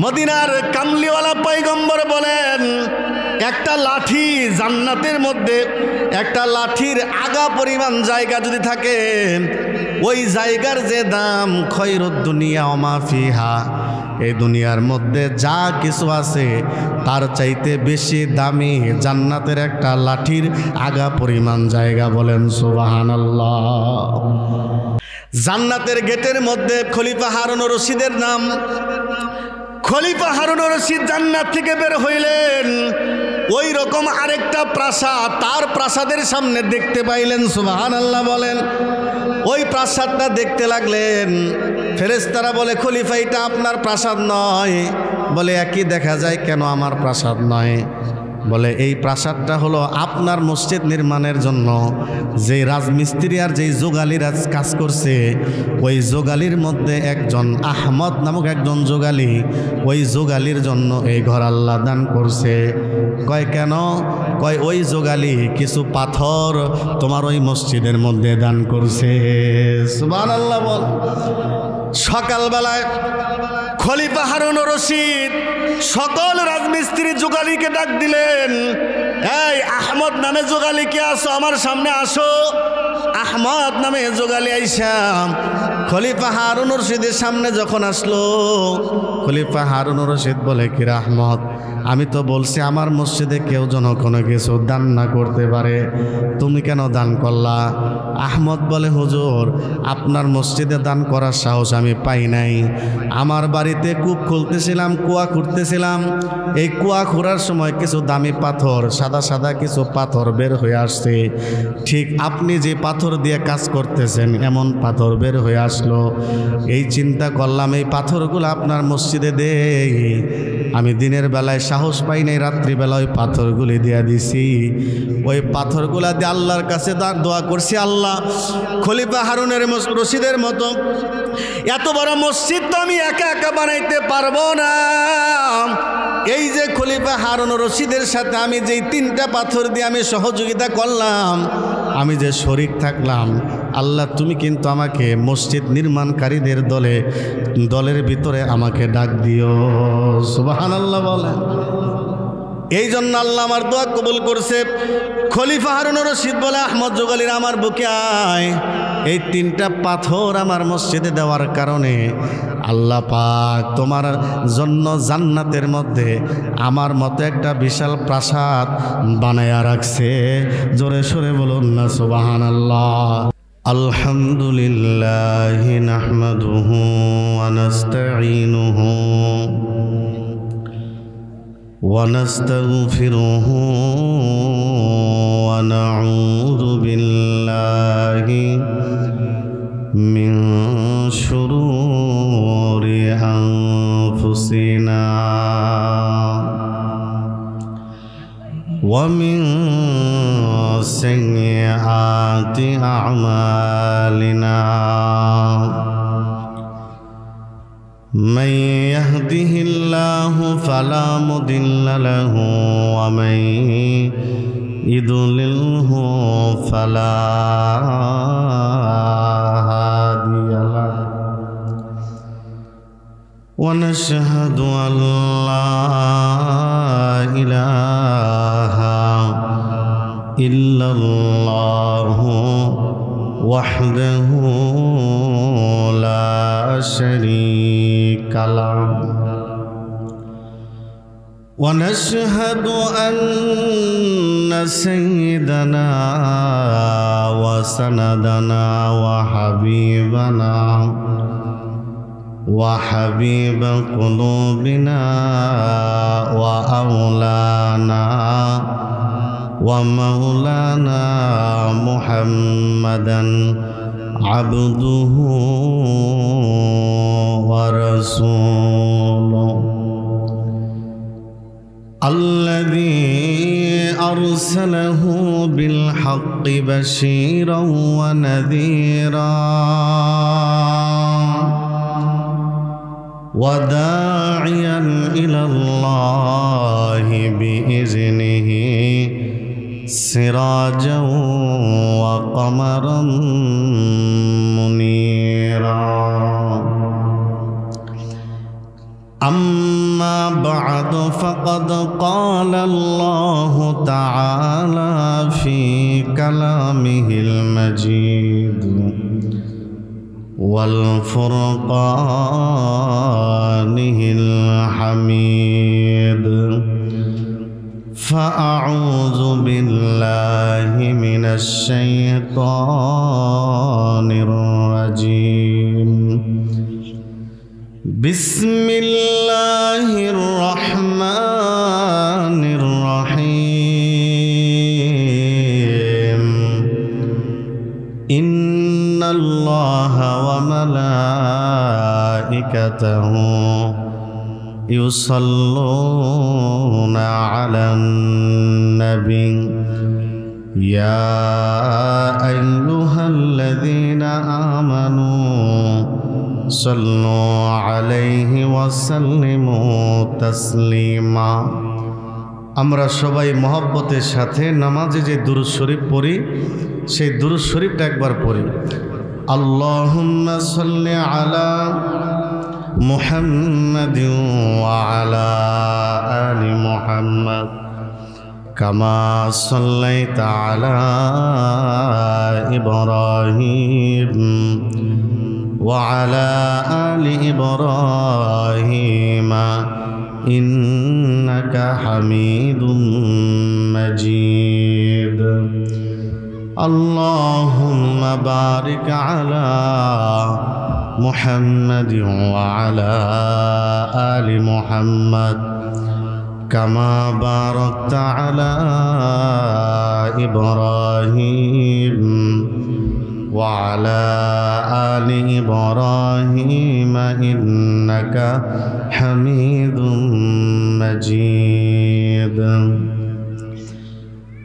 মদিনার কামলিওয়ালা পয়গম্বর বলেন, একটা লাঠি জান্নাতের মধ্যে একটা লাঠির আগা পরিমাণ জায়গা যদি থাকে, ওই জায়গার যে দাম খৈরুদ দুনিয়া ওয়া মা ফিহা, এই দুনিয়ার মধ্যে যা কিছু আছে তার চাইতে বেশি দামি জান্নাতের একটা লাঠির আগা পরিমাণ জায়গা। বলেন সুবহানাল্লাহ। জান্নাতের গেটের মধ্যে খলিফা হারুনুর রশিদের নাম। খলিফা হারুনুর রশিদ জান্নাত থেকে বের হইলেন, ওই রকম আরেকটা প্রাসাদ তার প্রাসাদের সামনে দেখতে পাইলেন। সুবহানাল্লাহ বলেন। ওই প্রাসাদটা দেখতে লাগলেন। ফেরেশতারা বলে, খলিফা এটা আপনার প্রাসাদ নয়। বলে, একই দেখা যায়, কেন আমার প্রাসাদ নয়? বলে, এই প্রাসাদটা হলো আপনার মসজিদ নির্মাণের জন্য যে রাজমিস্ত্রি আর যেই যোগালির কাজ করছে, ওই যোগালির মধ্যে একজন আহমদ নামক একজন যোগালি, ওই যোগালির জন্য এই ঘর আল্লাহ দান করছে। কয় কেন? কয় ওই যোগালি কিছু পাথর তোমার ওই মসজিদের মধ্যে দান করছে। সুবহানাল্লাহ বল। সকালবেলায় খলিফা হারুনুর রশিদ সকল রাজমিস্ত্রি যোগালীকে ডাক দিলেন, এই আহমদ নামে যোগালী কে আসো, আমার সামনে আসো। আহমদ নামে যোগালী আইসাম খলিফা হারুনুর রশিদের সামনে যখন আসলো, খলিফা হারুনুর রশিদ বলে, কি রে আহমদ, আমি তো বলছি আমার মসজিদে কেউ যেন কোনো কিছু দান না করতে পারে, তুমি কেন দান করলা? আহমদ বলে, হুজুর, আপনার মসজিদে দান করার সাহস আমি পাই নাই। আমার বাড়িতে কূপ খুলতেছিলাম, কুয়া খুঁড়তেছিলাম, এই কুয়া খোঁড়ার সময় কিছু দামি পাথর, সাদা সাদা কিছু পাথর বের হয়ে আসছে। ঠিক আপনি যে পাথর দিয়ে কাজ করতেছেন এমন পাথর বের হয়ে আসলো। এই চিন্তা করলাম, এই পাথরগুলো আপনার মসজিদে দেই। আমি দিনের বেলায় সাহস পাই নাই, রাত্রিবেলা ওই পাথরগুলি দিয়া দিছি। ওই পাথরগুলা দিয়ে আল্লাহর কাছে দোয়া করছি, আল্লাহ, খলিফা হারুনের রশিদের মতো এত বড় মসজিদ তো আমি একা একা বানাইতে পারবো না। এই যে খলিফা হারুনুর রশিদের সাথে আমি যেই তিনটা পাথর দিয়ে আমি সহযোগিতা করলাম, আমি যে শরীক থাকলাম, আল্লাহ তুমি কিন্তু আমাকে মসজিদ নির্মাণকারীদের দলের ভিতরে আমাকে ডাক দিও। সুবহানাল্লাহ বলেন। এই জন্য আল্লাহ আমার দোয়া কবুল করছে। খলিফা হারুনুর রশিদ বলে, আহমদ যোগালীর আমার বুকে আয়। এই তিনটা পাথর আমার মসজিদে দেওয়ার কারণে আল্লাহ পাক তোমার জন্য জান্নাতের মধ্যে আমার মতো একটা বিশাল প্রাসাদ বানায়া রাখছে। জোরে সোরে বলুন না সুবহানাল্লাহ। আলহামদুলিল্লাহি নাহমাদুহু ওয়া নাস্তাঈনুহু ونستغفره ونعوذ بالله من شرور أنفسنا ومن سيئات أعمالنا من يهده الله فلا مضل له ومن يضلله فلا هادي له ونشهد أن لا إله إلا الله وحده لا شريك له ونشهد أن سيدنا وسندنا وحبيبنا وحبيب قلوبنا وأولانا ومولانا محمدا عبده ورسوله الذي أرسله بالحق بشيرا ونذيرا وداعيا إلى الله بإذنه سراجا وقمرا منيرا أما أما بعد فقد قال الله تعالى في كلامه المجيد والفرقانه الحميد فأعوذ بالله من الشيطان الرجيم بسم الله الرحمن الرحيم إن الله وملائكته يصلون على النبي يا أيها الذين آمنوا صلوا عليه وسلموا تسليما আমরা সবাই মহব্বতের সাথে নামাজে যে দুরূদ শরীফ পড়ি সেই দুরূদ শরীফটা একবার পড়ি আল্লাহুম্মা সাল্লি আলা محمد وعلى آل محمد كما صليت على إبراهيم وعلى آل إبراهيم إنك حميد مجيد اللهم بارك على محمد وعلى آل محمد كما باركت على إبراهيم وعلى آل إبراهيم إنك حميد مجيد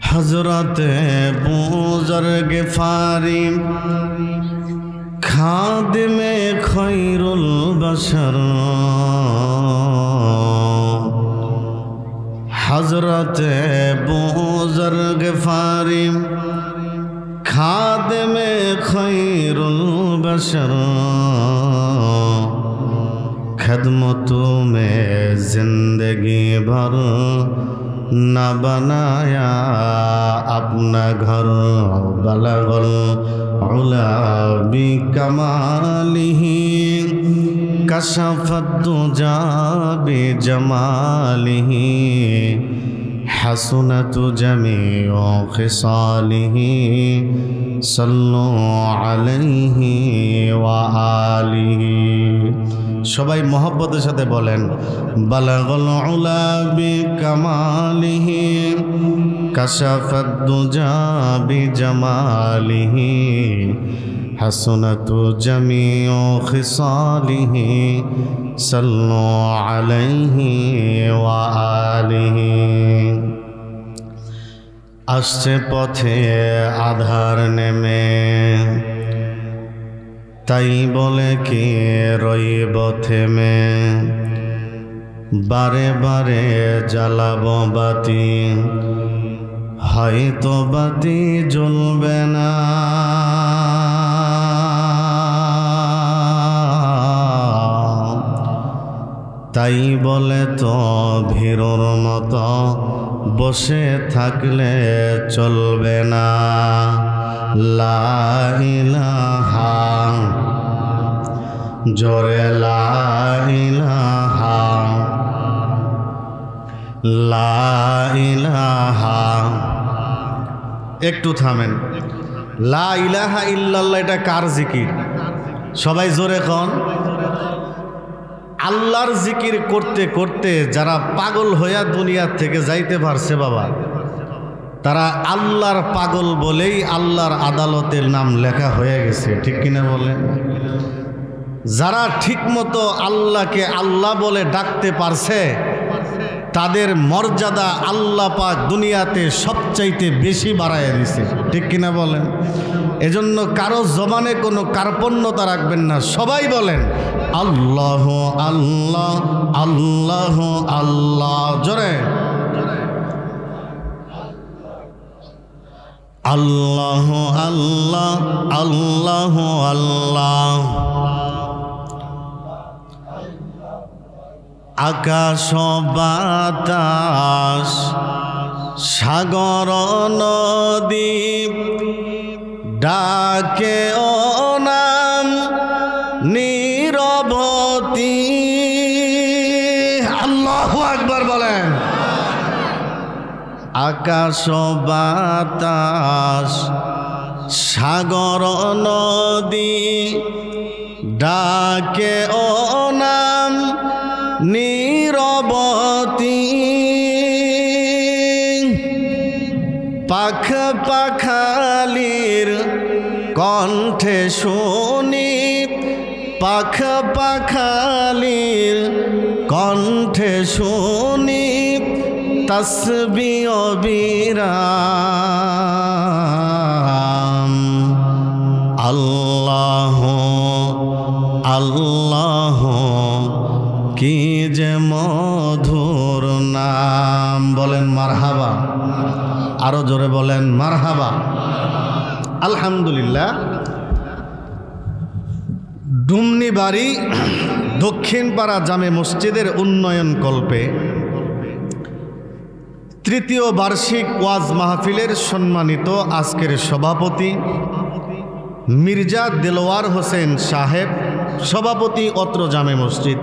حضرت بوذر غفاری خادم خیر البشر حضرت بوذر غفاری خادم خیر البشر خدمت میں زندگی بھر نہ بنایا اپنا گھر بلغ العلا بکمالہ کشف الدجا بجمالہ حسنت جمیع خصالہ صلوا علیہ وآلہ সবাই মহব্বতের সাথে বলেন বালাগল উলা বিকামালিহি কাশাফাদ দুজা বিজামালিহি হাসনাতু জামিউ খিসালিহি সাল্লু আলাইহি ওয়া আলিহি আসছে পথে আধার নেমে তাই বলে কি রইব থেমে বারে বারে জ্বালাব বাতি হয়তো বাতি জ্বলবে না তাই বলে তো ভীরুর মতো বসে থাকলে চলবে না লা ইলাহা জোরে লা ইলাহা লা ইলাহা একটু থামেন লা ইলাহা ইল্লাল্লাহ এটা কার জিকির সবাই জোরে কোন আল্লাহর জিকির করতে করতে যারা পাগল হইয়া দুনিয়া থেকে যাইতে পারছে বাবা তারা আল্লাহর পাগল বলেই আল্লাহর আদালতের নাম লেখা হয়ে গেছে ঠিক কিনা বলেন যারা ঠিকমতো আল্লাহকে আল্লাহ বলে ডাকতে পারছে তাদের মর্যাদা আল্লাহ পাক দুনিয়াতে সবচাইতে বেশি বাড়াইয়া দিয়েছে ঠিক কিনা বলেন এজন্য কারো জবানে কোনো কার্পণ্যতা রাখবেন না সবাই বলেন আল্লাহ আল্লাহ আল্লাহ আল্লাহ জোরে আল্লাহ আল্লাহ আল্লাহ আল্লাহ আকাশ বাতাস সাগর নদী ডাকে ও নাম নীরবতী। আল্লাহু আকবার বলেন। আকাশ বাতাস সাগর নদী ডাকে ও নাম নীরবতী। পাখ পাখালির কণ্ঠে শুনি, পাখ পাখালির কণ্ঠে শুনি তসবিহ বিরাম। আল্লাহ আল্লাহ কি যে মধুর নাম। বলেন মারহাবা, আরো জোরে বলেন মারহাবা। আলহামদুলিল্লাহ। ডুমনিবাড়ি দক্ষিণপাড়া জামে মসজিদের উন্নয়ন কল্পে তৃতীয় বার্ষিক ওয়াজ মাহফিলের সম্মানিত আজকের সভাপতি মির্জা দেলোয়ার হোসেন সাহেব, সভাপতি অত্র জামে মসজিদ,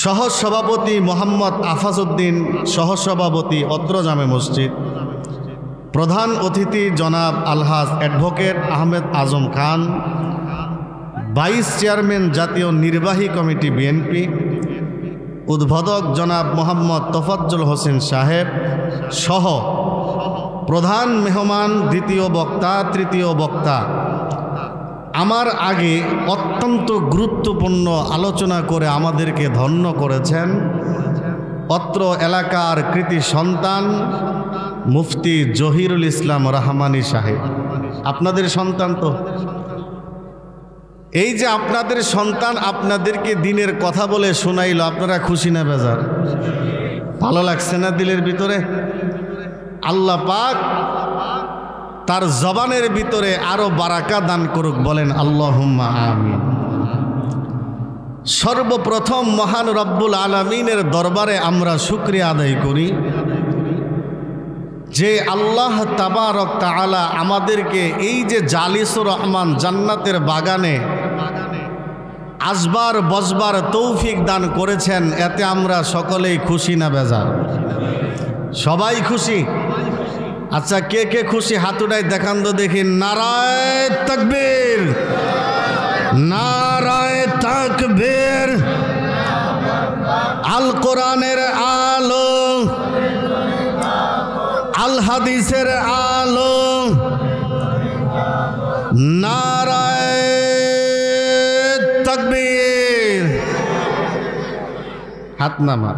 সহসভাপতি মোহাম্মদ আফাজউদ্দিন, সহসভাপতি অত্র জামে মসজিদ, প্রধান অতিথি জনাব আলহাজ advocate Ahmed Azam Khan, vice chairman জাতীয় নির্বাহী কমিটি বিএনপি, উদ্বোধক জনাব মোহাম্মদ তোফাজ্জল হোসেন সাহেব সহ প্রধান মেহমান, দ্বিতীয় বক্তা, তৃতীয় বক্তা আমার আগে অত্যন্ত গুরুত্বপূর্ণ আলোচনা করে আমাদেরকে ধন্য করেছেন অত্র এলাকার কৃতি সন্তান মুফতি জহিরুল ইসলাম রহমানী সাহেব। আপনাদের সন্তান তো, এই যে আপনাদের সন্তান আপনাদেরকে দিনের কথা বলে শোনাইল, আপনারা খুশি না বেজার? ভালো লাগছে না দিলের ভিতরে? আল্লাহ পাক তার জবানের ভিতরে আরো বারাকা দান করুক, বলেন আল্লাহুম্মা আমিন। সর্বপ্রথম মহান রব্বুল আলামিনের দরবারে আমরা শুকরিয়া আদায় করি যে আল্লাহ তাবারক তাআলা আমাদেরকে এই যে জালিসুর রহমান জান্নাতের বাগানে আসবার বসবার তৌফিক দান করেছেন, এতে আমরা সকলেই খুশি না বেজার? সবাই খুশি? আচ্ছা, কে কে খুশি হাত উঠায় দেখান তো দেখি। নারায়ে তাকবীর, নারায়ে তাকবীর। আল কোরআনের আলো, আল হাদিসের আলো, নারায়ে তাকবীর। হাত নামা।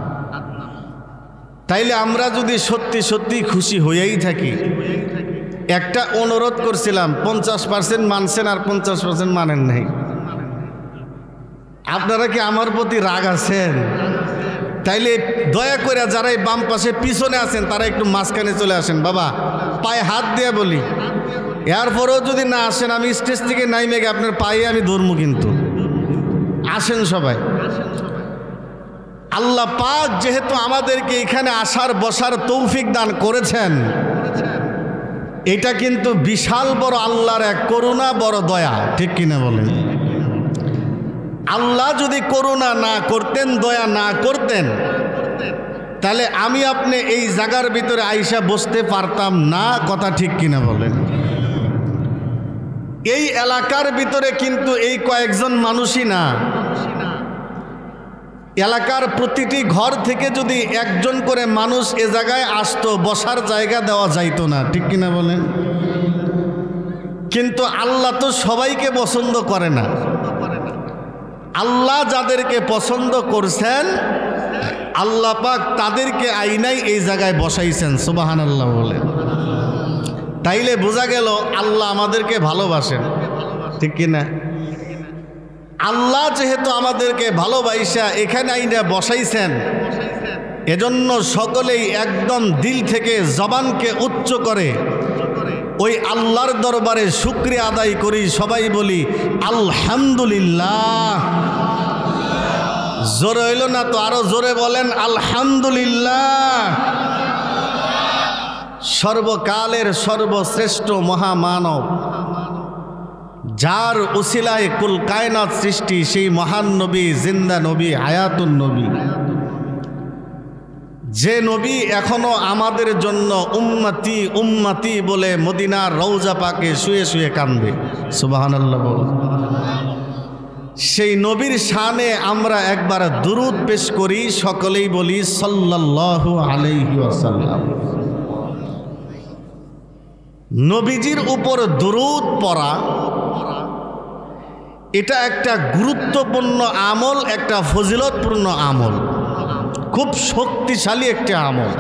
তাইলে আমরা যদি সত্যি সত্যি খুশি হয়েই থাকি, একটা অনুরোধ করছিলাম, 50% মানছেন আর 50% মানেন নাই। আপনারা কি আমার প্রতি রাগ আছেন? তাইলে দয়া করে যারা এই বাম পাশে পিছনে আছেন তারা একটু মাঝখানে চলে আসেন। বাবা, পায়ে হাত দিয়ে বলি, এরপরেও যদি না আসেন আমি স্টেজ থেকে নাইমে গিয়ে আপনার পায়ে আমি ধরবো, কিন্তু আসেন সবাই। আল্লাহ পাক যেহেতু আমাদেরকে এখানে আসার বসার তৌফিক দান করেছেন, এটা কিন্তু বিশাল বড় আল্লাহর এক করুণা, বড় দয়া, ঠিক কিনা বলেন? আল্লাহ যদি করুণা না করতেন, দয়া না করতেন, তাহলে আমি আপনি এই জায়গার ভিতরে আইসা বসতে পারতাম না, কথা ঠিক কিনা বলেন? এই এলাকার ভিতরে কিন্তু এই কয়েকজন মানুষই না, এলাকার প্রতিটি ঘর থেকে যদি একজন করে মানুষ এ জায়গায় আসতো, বসার জায়গা দেওয়া যাইতো না, ঠিক কিনা বলেন? কিন্তু আল্লাহ তো সবাইকে পছন্দ করে না। আল্লাহ যাদেরকে পছন্দ করছেন, আল্লাহ পাক তাদেরকে আইনাই এই জায়গায় বসাইছেন, সুবহানাল্লাহ বলেন। তাইলে বোঝা গেল আল্লাহ আমাদেরকে ভালোবাসেন, ঠিক কিনা? আল্লাহ যেহেতু আমাদেরকে ভালোবাসা এখানে আইনা বসাইছেন, এজন্য সকলেই একদম দিল থেকে জবানকে উচ্চ করে ওই আল্লাহর দরবারে শুকরিয়া আদায় করি। সবাই বলি আলহামদুলিল্লাহ। জোরে হইল না তো, আরো জোরে বলেন আলহামদুলিল্লাহ। সর্বকালের সর্বশ্রেষ্ঠ মহামানব, যার উসিলায় কুল কায়নাত সৃষ্টি, সেই মহান নবী, জিন্দা নবী, হায়াতুন নবী, যে নবী এখনো আমাদের জন্য উম্মতি উম্মতি বলে মদিনার রওজা পাকে শুয়ে শুয়ে কান্দে। সুবহানাল্লাহ বলেন। সেই নবীর শানে আমরা একবার দুরূদ পেশ করি, সকলেই বলি সাল্লাল্লাহু আলাইহি ওয়াসাল্লাম। নবীজির উপর দুরূদ পড়া এটা একটা গুরুত্বপূর্ণ আমল, একটা ফজিলতপূর্ণ আমল, খুব শক্তিশালী একটা আমল।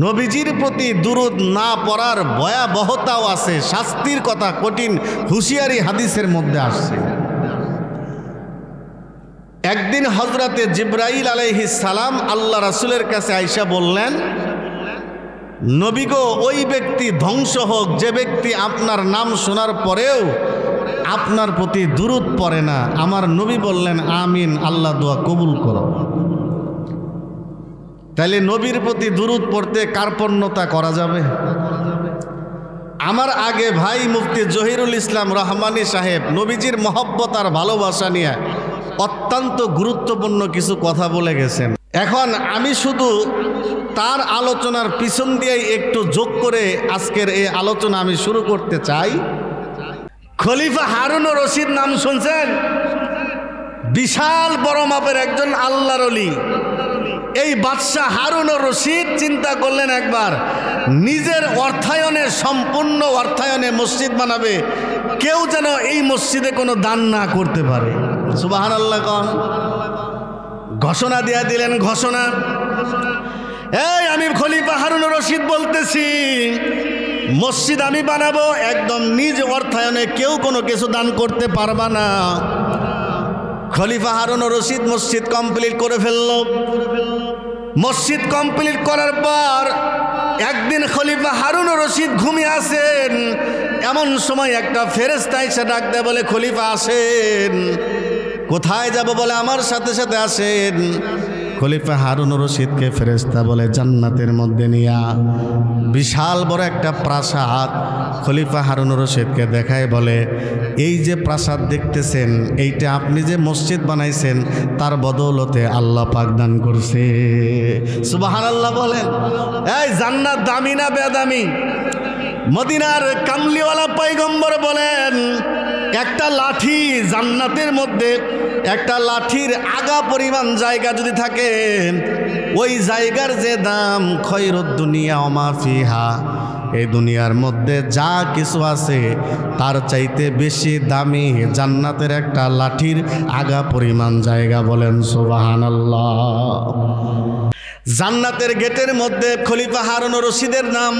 নবীজির প্রতি দুরূদ না পড়ার ভয়াবহতাও আছে, শাস্তির কথা কঠিন হুঁশিয়ারি হাদিসের মধ্যে আসছে। একদিন হযরতে জিবরাইল আলাইহিস সালাম আল্লাহ রাসূলের কাছে আইসা বললেন, নবী গো, ওই ব্যক্তি ধ্বংস হোক যে ব্যক্তি আপনার নাম শোনার পরেও আপনার প্রতি দুরূদ পড়ে না। আমার নবী বললেন, আমিন, আল্লাহ দোয়া কবুল করো। তাইলে নবীর প্রতি দুরূদ পড়তে কার্পণ্যতা করা যাবে? আমার আগে ভাই মুফতি জহিরুল ইসলাম রহমানী সাহেব নবীজির মহব্বত আর ভালোবাসা নিয়ে অত্যন্ত গুরুত্বপূর্ণ কিছু কথা বলে গেছেন। এখন আমি শুধু তার আলোচনার পিছন দিয়েই একটু যোগ করে আজকের এই আলোচনা আমি শুরু করতে চাই। খলিফা হারুন রশিদ নাম শুনছেন? বিশাল বড় মাপের একজন আল্লাহর ওলি। এই বাদশাহ হারুন রশিদ চিন্তা করলেন একবার নিজের অর্থায়নে, সম্পূর্ণ অর্থায়নে মসজিদ বানাবে, কেউ যেন এই মসজিদে কোনো দান না করতে পারে। সুবহানাল্লাহ কোন ঘোষণা দিয়া দিলেন। ঘোষণা, এই আমি খলিফা হারুন রশিদ বলতেছি, মসজিদ আমি বানাবো, একদম নিজ অর্থায়নে, কেউ কোনো কিছু দান করতে পারবা না। খলিফা হারুন রশিদ মসজিদ কমপ্লিট করে ফেলল। মসজিদ কমপ্লিট করার পর একদিন খলিফা হারুন রশিদ ঘুমিয়ে আছেন, এমন সময় একটা ফেরেশতা এসে ডাক দেয়, বলে খলিফা আসেন। কোথায় যাব? বলে আমার সাথে সাথে আসেন। খলিফা হারুন রশিদকে ফেরেশতা বলে জান্নাতের মধ্যে নিয়া বিশাল বড় একটা প্রাসাদ খলিফা হারুন রশিদকে দেখায়, বলে এই যে প্রাসাদ দেখতেছেন, এইটা আপনি যে মসজিদ বানাইছেন তার বদৌলতে আল্লাহ পাক দান করছে। সুবহানাল্লাহ বলেন। এই জান্নাত দামি না বেদামি? মদিনার কামলিওয়ালা পয়গম্বর বলেন, একটা লাঠি জান্নাতের মধ্যে, একটা লাঠির আগা পরিমাণ জায়গা যদি থাকে, ওই জায়গার যে দাম খয়রুদ দুনিয়া ওয়া মা ফিহা, এই দুনিয়ার মধ্যে যা কিছু আছে তার চাইতে বেশি দামি জান্নাতের একটা লাঠির আগা পরিমাণ জায়গা। বলেন সুবহানাল্লাহ। জান্নাতের গেটের মধ্যে খলিফা হারুন রশিদের নাম।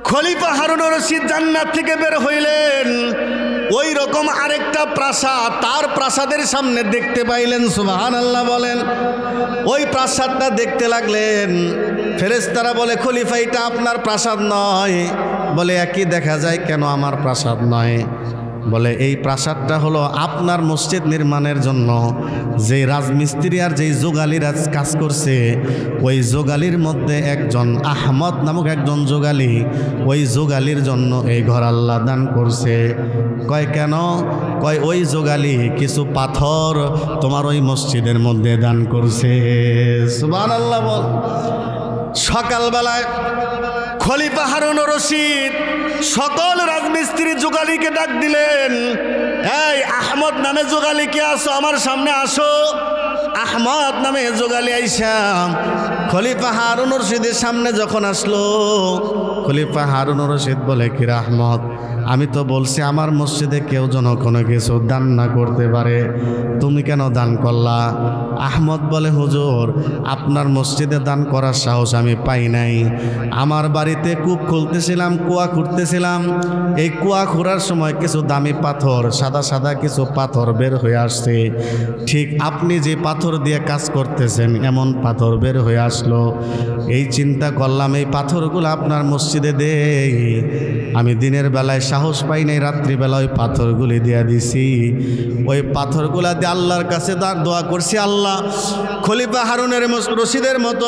খলিফা হারুন রশিদ জান্নাত থেকে বের হইলেন, ওই রকম আরেকটা প্রাসাদ তার প্রাসাদের সামনে দেখতে পাইলেন। সুবহানাল্লাহ বলেন। ওই প্রাসাদটা দেখতে লাগলেন। ফেরেশতারা বলে, খলিফা এটা আপনার প্রাসাদ নয়। বলে, একই দেখা যায়, কেন আমার প্রাসাদ নয়? বলে, এই প্রাসাদটা হলো আপনার মসজিদ নির্মাণের জন্য যে রাজমিস্ত্রি আর যেই যোগালির কাজ করছে, ওই যোগালির মধ্যে একজন আহমদ নামক একজন যোগালি, ওই যোগালির জন্য এই ঘর আল্লাহ দান করছে। কয় কেন? কয় ওই যোগালি কিছু পাথর তোমার ওই মসজিদের মধ্যে দান করছে। সুবহানাল্লাহ বল। সকালবেলায় খলিফা হারুন রশিদ সকল রাজমিস্ত্রি যোগালীকে ডাক দিলেন, এই আহমদ নামে যোগালী কে আসো, আমার সামনে আসো। আহমদ নামে যোগালী আইসা খলিফা হারুন রশিদের সামনে যখন আসলো, খলিফা হারুন রশিদ বলে, কিরা আহমদ, আমি তো বলছি আমার মসজিদে কেউ যেন কোনো কিছু দান না করতে পারে, তুমি কেন দান করলা? আহমদ বলে, হুজুর, আপনার মসজিদে দান করার সাহস আমি পাই নাই। আমার বাড়িতে কূপ খুলতেছিলাম, কুয়া খুঁড়তেছিলাম, এই কুয়া খোঁড়ার সময় কিছু দামি পাথর, সাদা সাদা কিছু পাথর বের হয়ে আসছে। ঠিক আপনি যে পাথর দিয়ে কাজ করতেছেন এমন পাথর বের হয়ে আসলো। এই চিন্তা করলাম এই পাথরগুলো আপনার মসজিদে দেই। আমি দিনের বেলায় সাহস পাই নাই, রাত্রিবেলা ওই পাথরগুলি দিয়ে দিছি। ওই পাথরগুলা দিয়ে আল্লাহর কাছে দোয়া করছি, আল্লাহ খলিফা হারুনের রশিদের মতো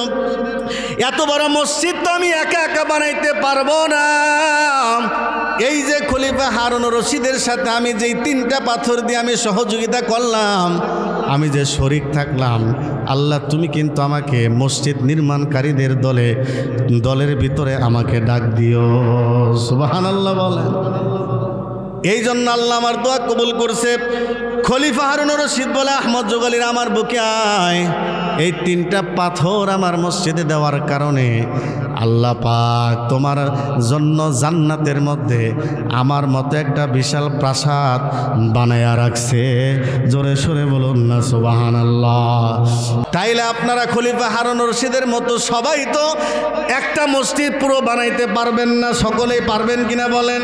এত বড় মসজিদ তো আমি একা একা বানাইতে পারবো না। এই যে খলিফা হারুন রশিদের সাথে আমি যেই 3টা পাথর দিয়ে আমি সহযোগিতা করলাম, আমি যে শরিক থাকলাম, আল্লাহ তুমি কিন্তু আমাকে মসজিদ নির্মাণকারীদের দলের ভিতরে আমাকে ডাক দিও। সুবহানাল্লাহ বলেন। এই জন্য আল্লাহ আমার দোয়া কবুল করছে। খলিফা হারুন রশিদ বলে, আহমদ জোগালির আমার বুকে আয়। এই 3টা পাথর আমার মসজিদে দেওয়ার কারণে আল্লাহ পাক তোমার জন্য জান্নাতের মধ্যে আমার মতো একটা বিশাল প্রাসাদ বানায়া রাখছে। জোরে সোরে বলুন না সুবহানাল্লাহ। তাইলে আপনারা খলিফা হারুন রশিদের মতো সবাই তো একটা মসজিদ পুরো বানাইতে পারবেন না, সকলেই পারবেন কিনা বলেন?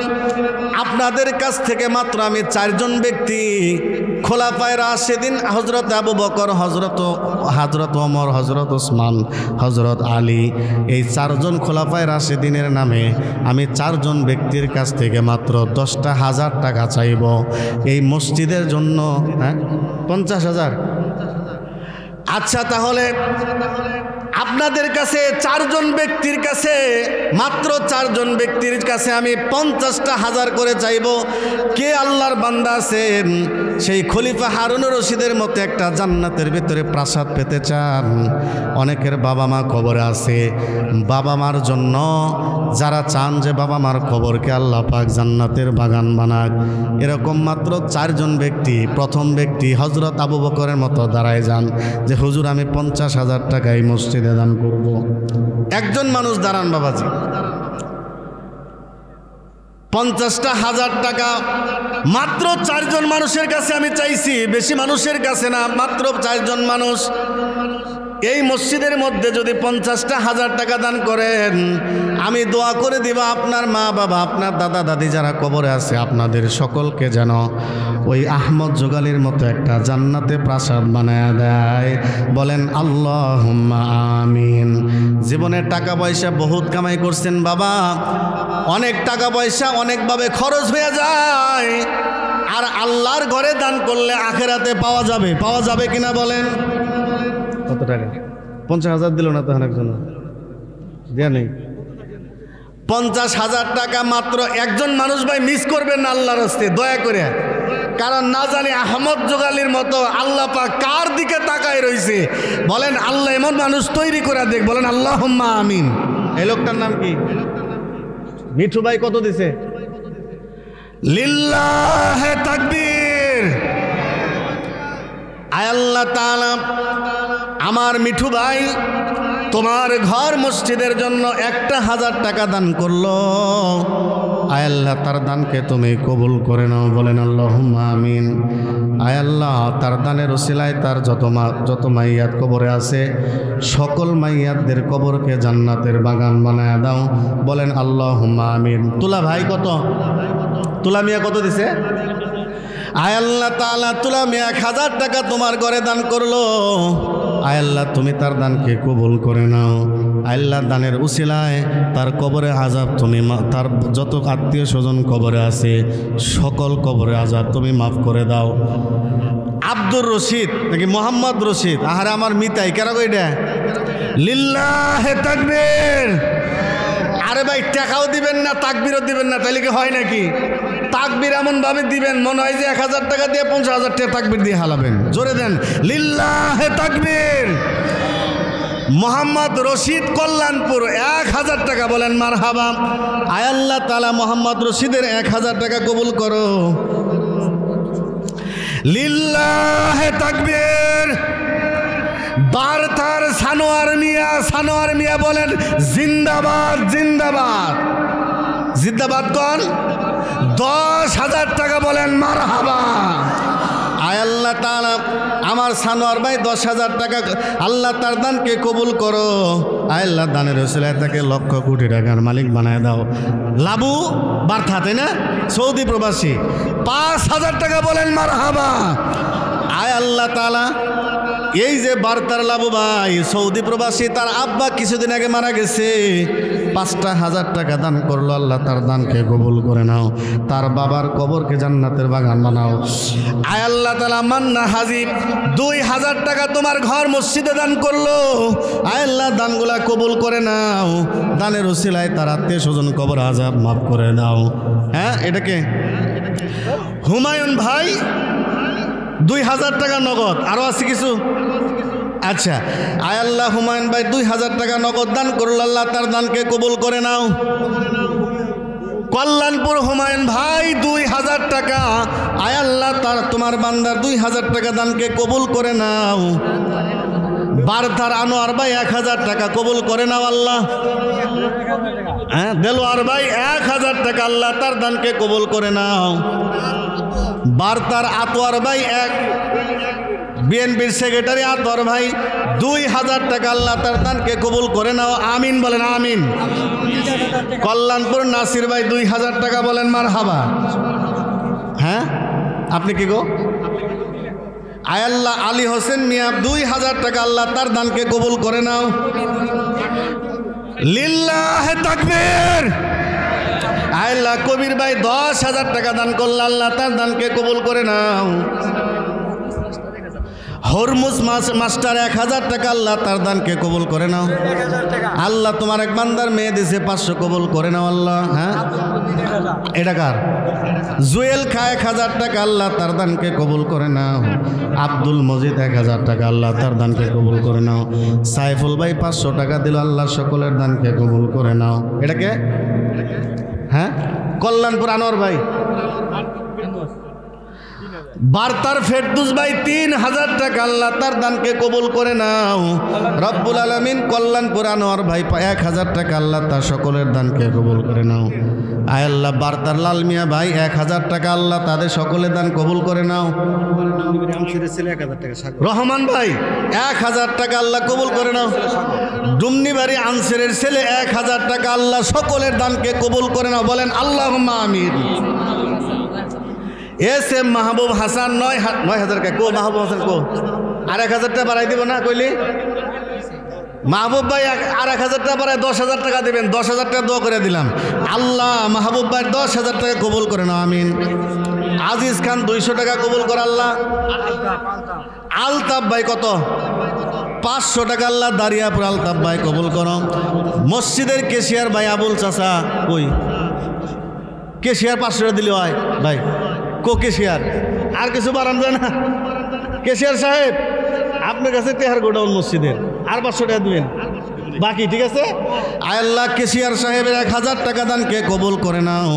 আপনাদের কাছ থেকে মাত্র আমি 4জন ব্যক্তি, খোলাফায়ে রাশিদিন হযরত আবু বকর, হযরত ওমর, হযরত ওসমান, হযরত আলী, এই 4জন খোলাফায়ে রাশিদিনের নামে আমি 4জন ব্যক্তির কাছ থেকে মাত্র 10,000 টাকা চাইব এই মসজিদের জন্য। 50,000। আচ্ছা, তাহলে আপনাদের কাছে 4জন ব্যক্তির কাছে, মাত্র 4জন ব্যক্তির কাছে আমি 50,000 করে চাইব। কে আল্লাহর বান্দা আছেন সেই খলিফা হারুন রশিদের মতো একটা জান্নাতের ভিতরে প্রাসাদ পেতে চান? অনেকের বাবা মা কবরে আছে, বাবা মার জন্য যারা চান যে বাবা মার কবরকে আল্লাহ পাক জান্নাতের বাগান বানাক, এরকম মাত্র 4জন ব্যক্তি। প্রথম ব্যক্তি হযরত আবু বকরের মতো দাঁড়ায় যান যে হুজুর আমি 50,000 টাকা এই মসজিদে দান করব। একজন মানুষ দাঁড়ান বাবাজি। 50,000 টাকা মাত্র 4জন মানুষের কাছে আমি চাইছি, বেশি মানুষের কাছে না, মাত্র 4জন মানুষ। এই মসজিদের মধ্যে যদি 50,000 টাকা দান করেন, আমি দোয়া করে দিব আপনার মা বাবা, আপনার দাদা দাদি যারা কবরে আছে আপনাদের সকলকে যেন ওই আহমদ জোগালির মতো একটা জান্নাতে প্রাসাদ বানায়া দেয়। বলেন আল্লাহুম্মা আমিন। জীবনে টাকা পয়সা বহুত কামাই করছেন বাবা, অনেক টাকা পয়সা অনেকভাবে খরচ হয়ে যায়, আর আল্লাহর ঘরে দান করলে আখেরাতে পাওয়া যাবে কিনা বলেন? কত টাকা? 50,000 দিল না তখন একজন দেয়া নেই। 50,000 টাকা মাত্র একজন মানুষ ভাই মিস করবেন না আল্লাহর রাস্তে দয়া করে, কারণ না জানি আহমদ জোগালির মতো আল্লাহ পাক কার দিকে তাকায় রয়েছে। বলেন আল্লাহ এমন মানুষ তৈরি করে দেখ, বলেন আল্লাহুম্মা আমিন। এই লোকটার নাম কি? মিঠু ভাই কত দিছে? লিল্লাহে তাকবীর। আয় আল্লাহ তাআলা, আমার মিঠু ভাই তোমার ঘর মসজিদের জন্য 1,000 টাকা দান করলো। আয় আল্লাহ তার দানকে তুমি কবুল করে নাও। বলেন আল্লাহুম্মা আমিন। আয় আল্লাহ তার দানের ওসিলায় তার যত মাইয়াত কবরে আছে সকল মাইয়াতদের কবরকে জান্নাতের বাগান বানায় দাও। বলেন আল্লাহুম্মা আমিন। তুলা ভাই কত? তুলা মিয়া কত দিছে? আয় আল্লাহ তাআলা তুলা মিয়া 1,000 টাকা তোমার ঘরে দান করলো। আয় আল্লাহ তুমি তার দানকে কবুল করে নাও। আল্লাহ দানের উসিলায় তার কবরে আযাব তুমি, তার যত আত্মীয় স্বজন কবরে আছে সকল কবরে আযাব তুমি মাফ করে দাও। আব্দুর রশিদ নাকি মোহাম্মদ রশিদ? আহারে আমার মিতাই কেরা কইটা? লিল্লাহে তাকবীর। আরে ভাই টাকাও দিবেন না, তাকবীরও দিবেন না, তাহলে কি হয় নাকি? তাকবীর এমন ভাবে দিবেন মনে হয় যে 1,000 টাকা দিয়ে 50,000 টাকা তাকবীর দিয়ে হালাবেন। জোরে দেন লিল্লাহে তাকবীর। মোহাম্মদ রশিদ কল্যাণপুর 1,000 টাকা, বলেন মারহাবা। আয় আল্লাহ তাআলা মোহাম্মদ রশিদের 1,000 টাকা কবুল করো। লিল্লাহে তাকবীর। বারতার সানোয়ার মিয়া বলেন জিন্দাবাদ জিন্দাবাদ। জিন্দাবাদ কোন? 10,000 টাকা, বলেন মারহাবা। আয় আল্লাহ তাআলা আমার সানোয়ার ভাই 10,000 টাকা আল্লাহ তার দানকে কবুল করো। আয় আল্লাহ দানের ওসিলায় তাকে লক্ষ কোটি টাকার মালিক বানায় দাও। লাবু বার্থা, তাই না, সৌদি প্রবাসী, 5,000 টাকা বলেন মারহাবা। আয় আল্লাহ তাআলা এই যে বার্তার লাবু ভাই সৌদি প্রবাসী, তার আব্বা কিছুদিন আগে মারা গেছে, 5,000 টাকা দান করলো। আল্লাহ তার দানকে কবুল করে নাও, তার বাবার কবরকে জান্নাতের বাগান বানাও। আয় আল্লাহ তাআলা মান্না হাজিব 2,000 টাকা তোমার ঘর মসজিদে দান করলো। আয় আল্লাহ দানগুলা কবুল করে নাও, দানের ওসিলায় তার আত্মীয় স্বজন কবর আযাব মাফ করে নাও। হ্যাঁ, এটাকে হুমায়ুন ভাই 2,000 টাকা নগদ, আরও আছে কিছু। আচ্ছা, আয় আল্লাহ হুমায়ুন ভাই 2,000 টাকা নগদ দান করল, আল্লাহ তার দানকে কবুল করে নাও। কল্যাণপুর হুমায়ুন ভাই 2,000 টাকা, আয় আল্লাহ তার তোমার বান্দার 2,000 টাকা দানকে কবুল করে নাও। বারধার আনোয়ার ভাই 1,000 টাকা কবুল করে নাও আল্লাহ। হ্যাঁ, দেলোয়ার ভাই 1,000 টাকা, আল্লাহ তার দানকে কবুল করে নাও। বার্তার আতোয়ার ভাই বিএনপির সেক্রেটারি আতোয়ার ভাই 2,000 টাকা, আল্লাহ তার দানকে কবুল করে নাও। আমিন বলেন, আমিন। কল্যাণপুর নাসির ভাই 2,000 টাকা বলেন মারহাবা। হ্যাঁ, আপনি কি গো? আয় আল্লাহ আলী হোসেন মিয়া 2,000 টাকা, আল্লাহ তার দানকে কবুল করে নাও। লিল্লাহে তাকবীর। আয় আল্লাহ কবির ভাই 10,000 টাকা দান করল, আল্লাহ তার দানকে কবুল করে নাও। হরমুজ মাস্টার 1,000 টাকা, আল্লাহ তার দানকে কবুল করে নাও। আল্লাহ তোমার এক বান্দার মেয়ে দিছে 500 কবুল করে নাও আল্লাহ। হ্যাঁ, এটা কার? জুয়েল খা 1,000 টাকা, আল্লাহ তার দানকে কবুল করে নাও। আব্দুল মজিদ 1,000 টাকা, আল্লাহ তার দানকে কবুল করে নাও। সাইফুল ভাই 500 টাকা দিল, আল্লাহ সকলের দানকে কবুল করে নাও। এটাকে হ্যাঁ, কল্যাণপুর আনোয়ার ভাই। বার্তার ফেরদৌস ভাই 3,000 টাকা, আল্লাহ তার দানকে কবুল করে নাও। রব্বুল আলামিন কল্যাণপুর আনোয়ার ভাই 1,000 টাকা, আল্লাহ তার সকলের দানকে কবুল করে নাও। আয় আল্লাহ বার্তার লাল মিয়া ভাই 1,000 টাকা, আল্লাহ তাদের সকলের দান কবুল করে নাও। রহমান ভাই 1,000 টাকা, আল্লাহ কবুল করে নাও। ডুমনি বাড়ি আনসারের ছেলে 1,000 টাকা, আল্লাহ সকলের দানকে কবুল করে নাও। বলেন আল্লাহুম্মা আমিন। এস এম মাহবুব হাসান 9,000 টাকা। কো মাহবুব হাসান কো? আর 1,000 টাকা বাড়াই দিব না কইলি? মাহবুব ভাই আর 1,000 টাকা বাড়ায় 10,000 টাকা দেবেন। 10,000 টাকা দোয়া করে দিলাম। আল্লাহ মাহবুব ভাই 10,000 টাকা কবুল করে নাও, আমিন। আজিজ খান 200 টাকা কবুল করে আল্লাহ। আলতাফ ভাই কত? 500 টাকা, আল্লাহ দারিয়াপুর আলতাফ ভাই কবুল করো। মসজিদের কেশিয়ার ভাই আবুল চাচা কই? কেশিয়ার 500 টাকা দিলে হয় ভাই। কো কেশিয়ার? আর কিছু বাড়ান যায় না? কেশিয়ার সাহেব আপনার কাছে তেহার গোডাউন মসজিদের আর 500 টাকা দিবেন বাকি, ঠিক আছে? আয় আল্লাহ কেশিয়ার সাহেবের 1,000 টাকা দানকে কবুল করে নাও।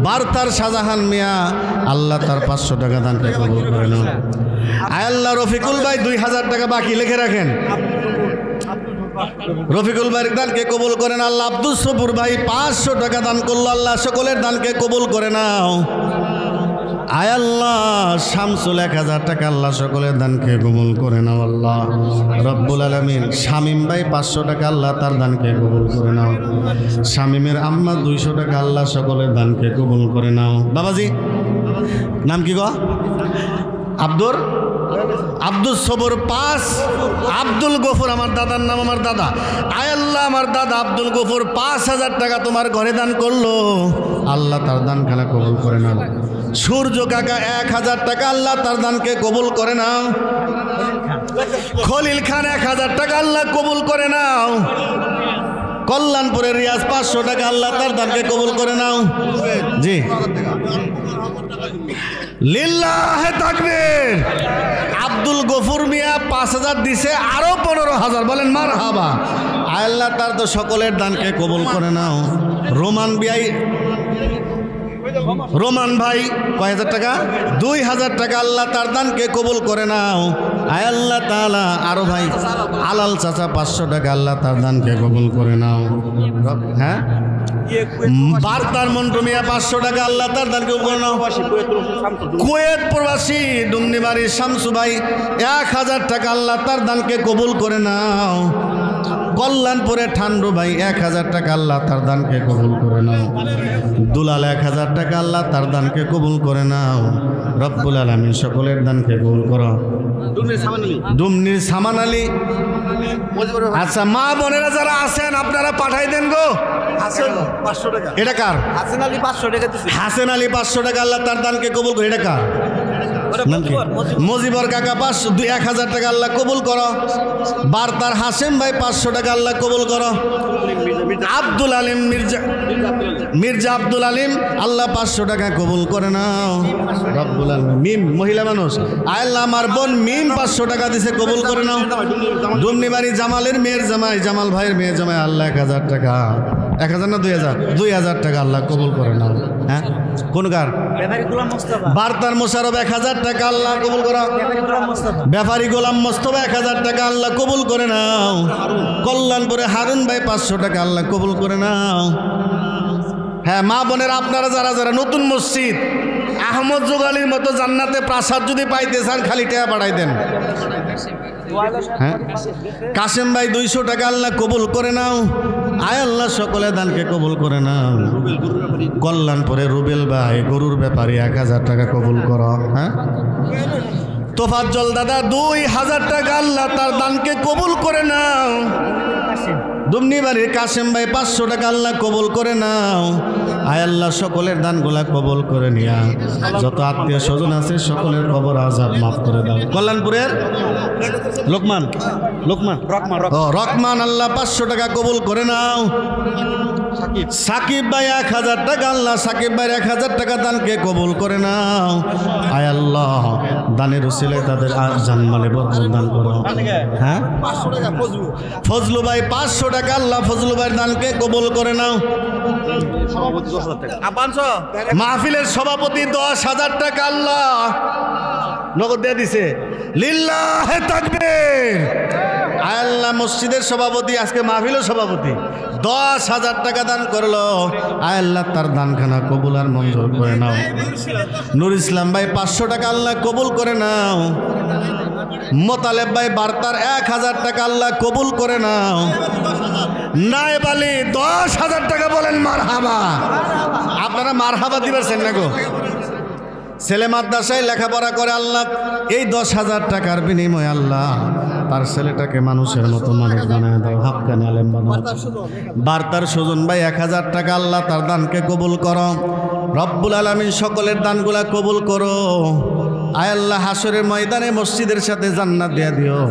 বার্তার শাহজাহান মিয়া, আল্লাহ তার 500 টাকা দানকে কবুল করে নাও। আয় আল্লাহ রফিকুল ভাই 2,000 টাকা বাকি লিখে রাখেন। রফিকুল ভাইয়ের দানকে কবুল করেন আল্লাহ। আব্দুল সবুর ভাই 500 টাকা দান করলো, আল্লাহ সকলের দানকে কবুল করে নাও। আয় আল্লাহ শামসুল 1,000 টাকা, আল্লাহ সকলের দানকে কবুল করে নাও আল্লাহ রব্বুল আলামিন। শামীম ভাই 500 টাকা, আল্লাহ তার দানকে কবুল করে নাও। শামীমের আম্মা 200 টাকা, আল্লাহ সকলের দানকে কবুল করে নাও। বাবাজি নাম কি গো? আব্দুল সবুর 5। আব্দুল গফুর আমার দাদার নাম, আমার দাদা। আয় আল্লাহ আমার দাদা আব্দুল গফুর 5,000 টাকা তোমার ঘরে দান করলো, আল্লাহ তার দান খানা কবুল করে নাও। সূর্য কাকা 1,000 টাকা, আল্লাহ তার দানকে কবুল করে নাও। খলিল খান 1,000 টাকা, আল্লাহ কবুল করে নাও। কল্যাণপুরের রিয়াজ 500 টাকা, আল্লাহ তার দানকে কবুল করে নাও। জি লিল্লাহে তাকবীর। আব্দুল গফুর মিয়া 5,000 দিছে, আরো 15,000 বলেন মারহাবা। আল্লাহ তার তো সকলের দানকে কবুল করে নাও। রোমান ভাই কয় হাজার টাকা? 2,000 টাকা, আল্লাহ তার দানকে কবুল করে নাও। আয় আল্লাহ তাআলা আরো ভাই আলাল চাচা 500 টাকা আল্লাহ তার দানকে কবুল করে নাও। হ্যাঁ বার্তার মন্টু মিয়া 500 টাকা আল্লাহ তার দানকে কবুল করে নাও। কুয়েত প্রবাসী ডুমনিবাড়ি শামসু ভাই 1000 টাকা আল্লাহ তার দানকে কবুল করে নাও। কল্যাণপুরে ঠান্ডু ভাই 1000 টাকা আল্লাহ তার দানকে কবুল করে নাও। দুলাল 1000 টাকা আল্লাহ তার দানকে কবুল করে নাও। রব্বুল আলামিন সকলের দানকে কবুল করো। ডুমনির সামান আলী আচ্ছা মা বোনেরা যারা আছেন আপনারা পাঠাই দেন গো। এটা কার? হাসেন আলী 500 টাকা দিছে। হাসেন আলী 500 টাকা আল্লাহ তার দানকে কবুল করে। এটা কার? মজিবর কাকা 1000 টাকা আল্লাহ কবুল করো। বার্তার হাসেম ভাই 500 টাকা আল্লাহ কবুল করো। আব্দুল আলিম মির্জা আব্দুল আলিম আল্লাহ 500 টাকা কবুল করে নাও। রব্বুল আলামিন মিম মহিলা মানুষ আল্লাহ আমার বোন মিম 500 টাকা দিছে কবুল করে নাও। ডুমনিবাড়ি জামালের মেয়ের জামাই জামাল ভাইয়ের মেয়ের জামাই আল্লাহ 1000 টাকা 1000 না 2000 টাকা আল্লাহ কবুল করে নাও। হ্যাঁ কোন কার? বার্তার মোশারফ 1000 টাকা আল্লাহ কবুল করো। ব্যাপারী গোলাম মোস্তফা 1000 টাকা আল্লাহ কবুল করে নাও। কল্যাণপুরে হারুন ভাই 500 টাকা আল্লাহ কবুল করে নাও। হ্যাঁ মা বোনের আপনারা যারা যারা নতুন মসজিদ আহমদ জোগালির মতো জান্নাতে প্রাসাদ যদি পাইতে চান খালি টাকা পাঠাই দেন। হ্যাঁ কাসেম ভাই 200 টাকা আল্লাহ কবুল করে নাও। আয় আল্লাহ সকলে দানকে কবুল করে নাও। কল্যাণপুরে রুবেল ভাই গরুর ব্যাপারী 1000 টাকা কবুল করো। হ্যাঁ তোফাজ্জল দাদা 2000 টাকা আল্লাহ তার দানকে কবুল করে নাও। দুমনিবাড়ির কাসেম ভাই 500 টাকা আল্লাহ কবুল করে নাও। আয় আল্লাহ সকলের দানগুলা কবুল করে নিয়া যত আত্মীয় স্বজন আছে সকলের কবর আযাব মাফ করে দাও। কল্যাণপুরের রকমান আল্লাহ 500 টাকা কবুল করে নাও। সাকিব ভাই 1000 টাকা আল্লাহ সাকিব ভাই 1000 টাকা দানকে কবুল করে নাও। আয় আল্লাহ দানের উসিলায় তাদের জানমালে বরকত দান করো। হ্যাঁ ফজলু ভাই 500 টাকা আল্লাহ ফজলু ভাইয়ের দানকে কবুল করে নাও। মাহফিলের সভাপতি 10,000 টাকা আল্লাহ নগদ দিয়ে দিছে। লিল্লাহে তাকবীর। আল্লাহ মসজিদের সভাপতি আজকে মাহফিলের সভাপতি 10,000 টাকা দান করলো। আল্লাহ তার দানখানা কবুল আর মঞ্জুর করে নাও। নুর ইসলাম ভাই 500 টাকা আল্লাহ কবুল করে নাও। মোতালেব ভাই বার্তার 1000 টাকা আল্লাহ কবুল করে নাও। নায়েব আলী 10,000 টাকা বলেন মারহাবা। আপনারা মারহাবা দিবেন না গো। ছেলে মাদ্রাসায় লেখাপড়া করে আল্লাহ এই 10,000 টাকার বিনিময়ে আল্লাহ তার ছেলেটাকে মানুষের মতো মানুষ বানায় দাও। হাক্কানি আলেম বানাও। বার্তার সুজন ভাই 1000 টাকা আল্লাহ তার দানকে কবুল করো। রব্বুল আলামিন সকলের দানগুলা কবুল করো। আয় আল্লাহ হাসরের ময়দানে মসজিদের সাথে জান্নাত দিয়ে দিও।